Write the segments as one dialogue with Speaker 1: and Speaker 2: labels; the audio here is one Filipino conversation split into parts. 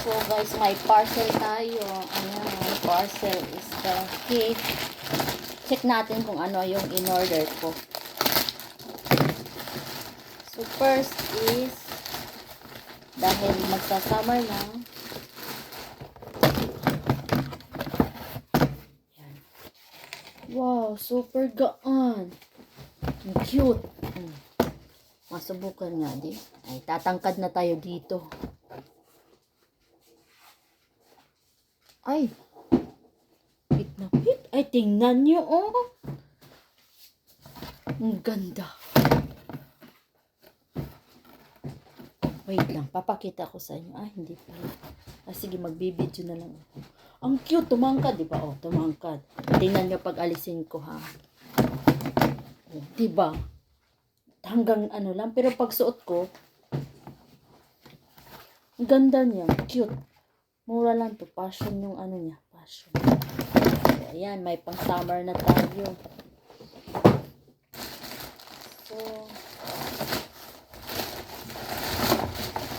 Speaker 1: So guys, may parcel tayo. Ayan, parcel is the cake. Check natin kung ano yung in-order ko. So first is, dahil magsa-summer na, yan. Wow, super gaan. Cute. Masubukan nga di. Ay, tatangkad na tayo dito. Ay, pit na pit. Ay, tingnan nyo, oh. Ang ganda. Wait lang, papakita ko sa inyo. Ay, hindi pala. Ah, sige, magbibideo na lang ako. Ang cute, tumangkad, di ba? Oh, tumangkad. Tingnan nyo pag alisin ko, ha. Oh, di ba? Hanggang ano lang, pero pag suot ko, ang ganda niya, cute. Mura lang to, passion yung ano niya, passion. So, ayan, may pang summer na tayo. So,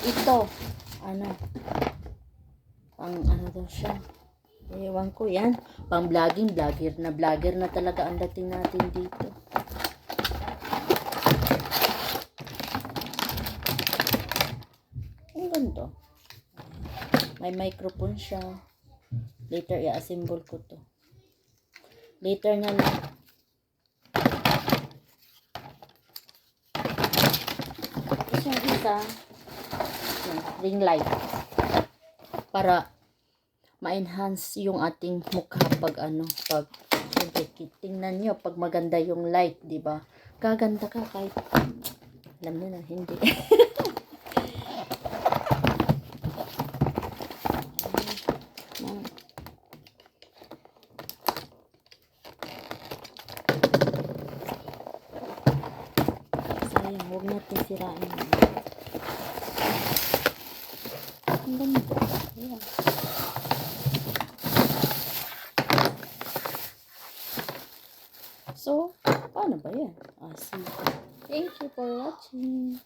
Speaker 1: ito, ano, pang ano daw siya, ewan ko, yan, pang vlogging, vlogger na talaga ang dating natin dito. Ang ganda. May microphone siya. Later, i-assemble ko to. Later na lang. Tapos yung isa, ring light. Para ma-enhance yung ating mukha pag ano, pag tingnan nyo, pag maganda yung light, di ba? Gaganda ka kahit, alam nyo na, hindi. Sayang, huwag natin sirain. Ang ganda. Ayan. So, paano ba yan? See. Thank you for watching.